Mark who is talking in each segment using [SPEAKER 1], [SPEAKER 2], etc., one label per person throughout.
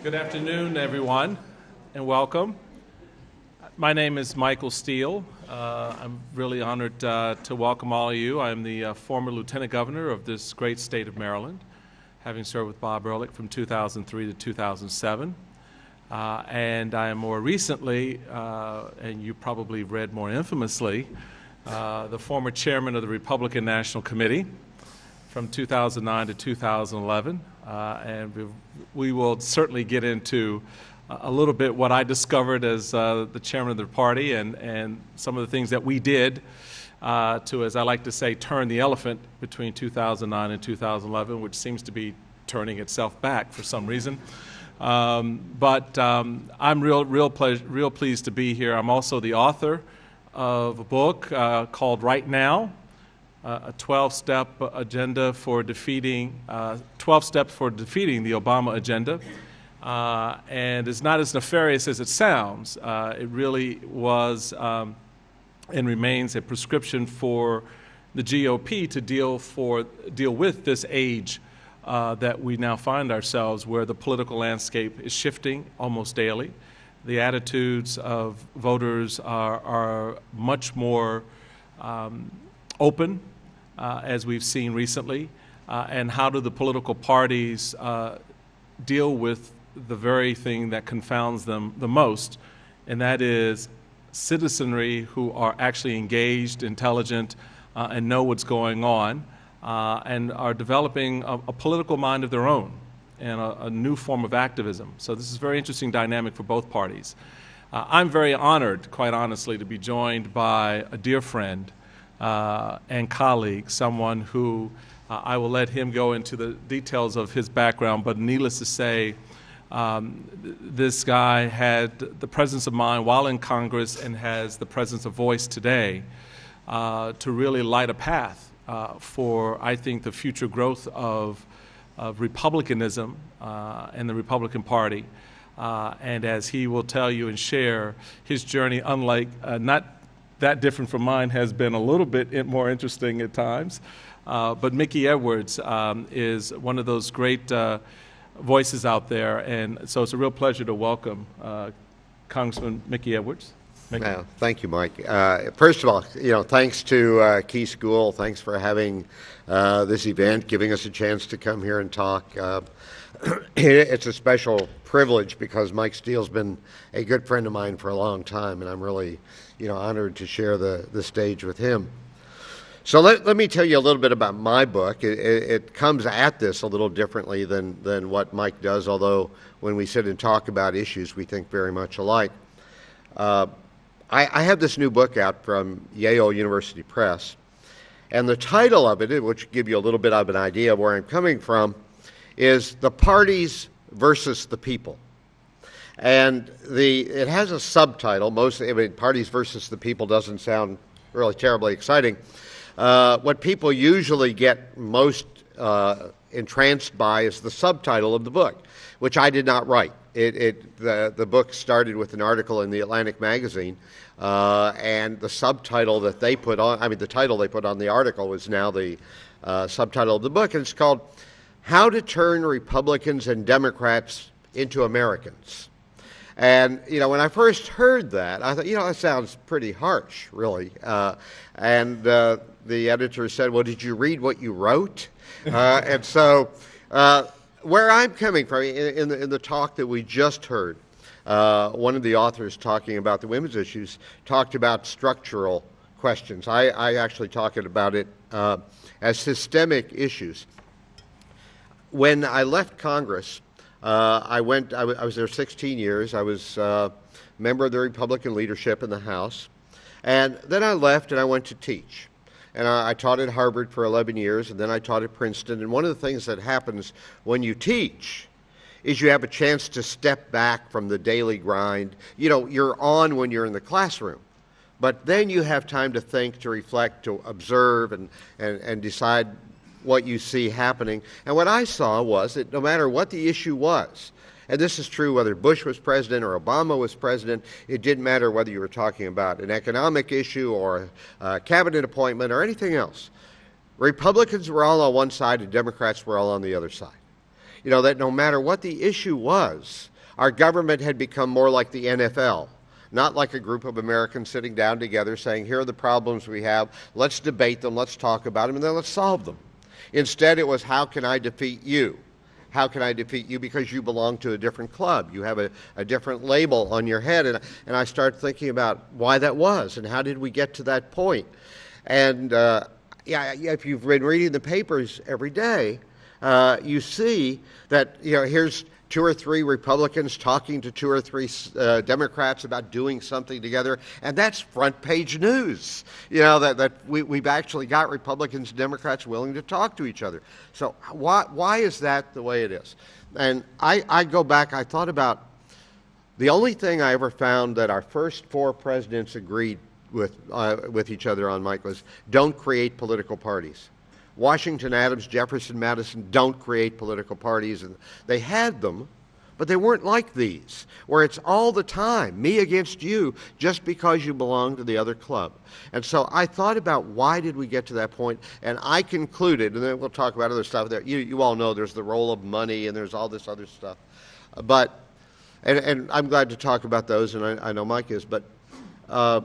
[SPEAKER 1] Good afternoon, everyone, and welcome. My name is Michael Steele. I'm really honored to welcome all of you. I'm the former Lieutenant Governor of this great state of Maryland, having served with Bob Ehrlich from 2003 to 2007. And I am more recently, and you probably read more infamously, the former chairman of the Republican National Committee from 2009 to 2011. And we will certainly get into a little bit what I discovered as the chairman of the party and some of the things that we did to, as I like to say, turn the elephant between 2009 and 2011, which seems to be turning itself back for some reason. But I'm real pleased to be here. I'm also the author of a book called Right Now, a 12-step agenda for defeating 12 steps for defeating the Obama agenda, and it's not as nefarious as it sounds. It really was and remains a prescription for the GOP to deal with this age that we now find ourselves, where the political landscape is shifting almost daily. The attitudes of voters are much more open, as we've seen recently, and how do the political parties deal with the very thing that confounds them the most, and that is citizenry who are actually engaged, intelligent, and know what's going on, and are developing a political mind of their own and a new form of activism. So this is a very interesting dynamic for both parties. I'm very honored, quite honestly, to be joined by a dear friend and colleague, someone who I will let him go into the details of his background, but needless to say, this guy had the presence of mind while in Congress and has the presence of voice today to really light a path for, I think, the future growth of Republicanism and the Republican Party. And as he will tell you and share, his journey, unlike not that different from mine, has been a little bit more interesting at times. But Mickey Edwards is one of those great voices out there, and so it's a real pleasure to welcome Congressman Mickey Edwards. Mickey.
[SPEAKER 2] Thank you, Mike. First of all, thanks to Key School. Thanks for having this event, giving us a chance to come here and talk. It's a special privilege because Mike Steele's been a good friend of mine for a long time, and I'm really, honored to share the stage with him. So let me tell you a little bit about my book. It comes at this a little differently than what Mike does, although when we sit and talk about issues, we think very much alike. I have this new book out from Yale University Press, and the title of it, which will give you a little bit of an idea of where I'm coming from, is The Parties versus the People. And it has a subtitle. Parties versus the People doesn't sound really terribly exciting. What people usually get most entranced by is the subtitle of the book, which I did not write. The book started with an article in the Atlantic magazine, and the subtitle that they put on, the title they put on the article was now the subtitle of the book, and it's called How to Turn Republicans and Democrats into Americans. And, when I first heard that, I thought, that sounds pretty harsh, really. And the editor said, well, did you read what you wrote? And so where I'm coming from, in the talk that we just heard, one of the authors talking about the women's issues talked about structural questions. I actually talked about it as systemic issues. When I left Congress, I was there 16 years. I was a member of the Republican leadership in the House. And then I left and I went to teach. And I taught at Harvard for 11 years, and then I taught at Princeton. And one of the things that happens when you teach is you have a chance to step back from the daily grind. You're on when you're in the classroom. But then you have time to think, to reflect, to observe, and decide what you see happening. And what I saw was that no matter what the issue was, and this is true whether Bush was president or Obama was president, it didn't matter whether you were talking about an economic issue or a cabinet appointment or anything else. Republicans were all on one side and Democrats were all on the other side. That no matter what the issue was, Our government had become more like the NFL, not like a group of Americans sitting down together saying, here are the problems we have, let's debate them, let's talk about them, and then let's solve them. Instead, it was, how can I defeat you? How can I defeat you because you belong to a different club? You have a different label on your head. And I started thinking about why that was and how did we get to that point. And if you've been reading the papers every day, you see that, here's 2 or 3 Republicans talking to 2 or 3 Democrats about doing something together, and that's front page news. That we've actually got Republicans and Democrats willing to talk to each other. So why is that the way it is? And I go back, I thought about the only thing I ever found that our first 4 presidents agreed with each other on, Mike, was don't create political parties. Washington, Adams, Jefferson, Madison don't create political parties, and they had them, but they weren't like these, where it's all the time, me against you, just because you belong to the other club. And so I thought about why did we get to that point, and I concluded, and then we'll talk about other stuff there. You all know there's the role of money, and there's all this other stuff. And I'm glad to talk about those, and I know Mike is, but I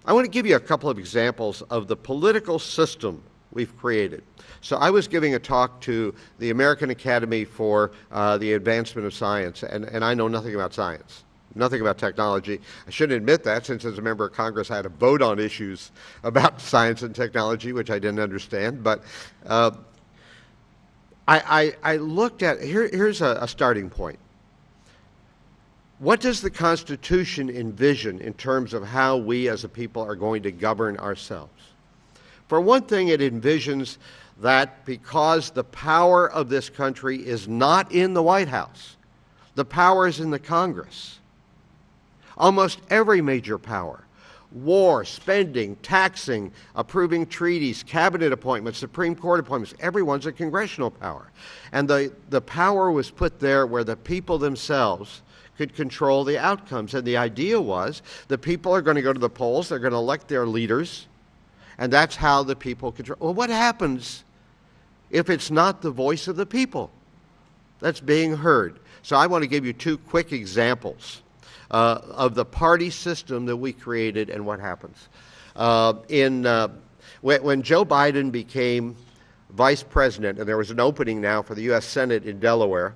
[SPEAKER 2] want to give you a couple of examples of the political system we've created. So I was giving a talk to the American Academy for the Advancement of Science, and I know nothing about science, nothing about technology. I shouldn't admit that, since as a member of Congress I had to vote on issues about science and technology, which I didn't understand. But I looked at, here's a starting point. What does the Constitution envision in terms of how we as a people are going to govern ourselves? For one thing, it envisions that because the power of this country is not in the White House, the power is in the Congress. Almost every major power, war, spending, taxing, approving treaties, cabinet appointments, Supreme Court appointments, everyone's a congressional power. And the power was put there where the people themselves could control the outcomes. And the idea was the people are going to go to the polls, they're going to elect their leaders, and that's how the people control. Well, what happens if it's not the voice of the people that's being heard? So I want to give you 2 quick examples of the party system that we created and what happens. When Joe Biden became vice president, and there was an opening now for the U.S. Senate in Delaware,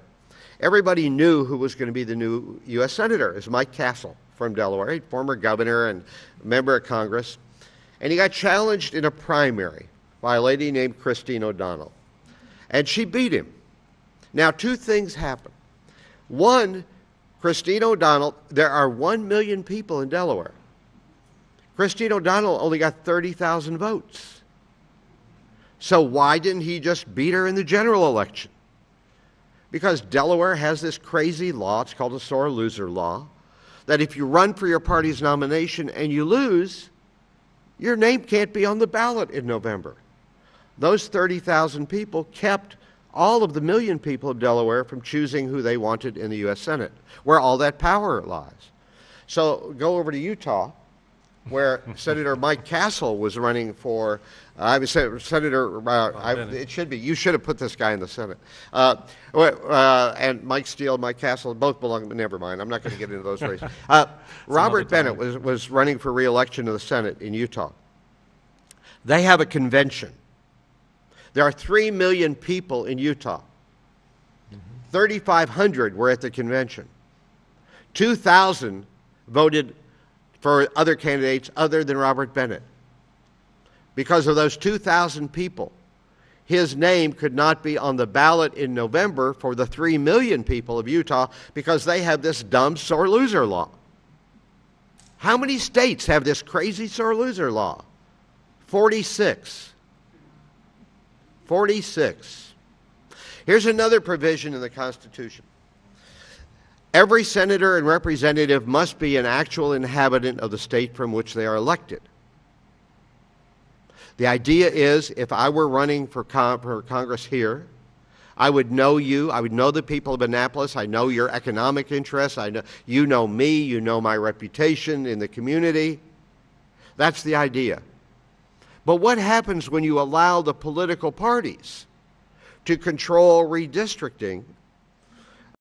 [SPEAKER 2] everybody knew who was going to be the new U.S. Senator. It was Mike Castle from Delaware, former governor and member of Congress. And he got challenged in a primary by a lady named Christine O'Donnell. And she beat him. Now, 2 things happened. One, Christine O'Donnell, there are 1 million people in Delaware. Christine O'Donnell only got 30,000 votes. So why didn't he just beat her in the general election? Because Delaware has this crazy law, it's called a sore loser law, that if you run for your party's nomination and you lose, your name can't be on the ballot in November. Those 30,000 people kept all of the million people of Delaware from choosing who they wanted in the U.S. Senate, where all that power lies. So go over to Utah, where Senator Mike Castle was running for, it should be, you should have put this guy in the Senate. And Mike Steele, Mike Castle, both belong, but never mind, I'm not going to get into those races. Robert Bennett was running for re-election to the Senate in Utah. They have a convention. There are 3 million people in Utah. 3,500 were at the convention. 2,000 voted for other candidates other than Robert Bennett. Because of those 2,000 people, his name could not be on the ballot in November for the 3 million people of Utah because they have this dumb sore loser law. How many states have this crazy sore loser law? 46. 46. Here's another provision in the Constitution. Every senator and representative must be an actual inhabitant of the state from which they are elected. The idea is, if I were running for Congress here, I would know you, I would know the people of Annapolis, I know your economic interests, you know me, you know my reputation in the community. That's the idea. But what happens when you allow the political parties to control redistricting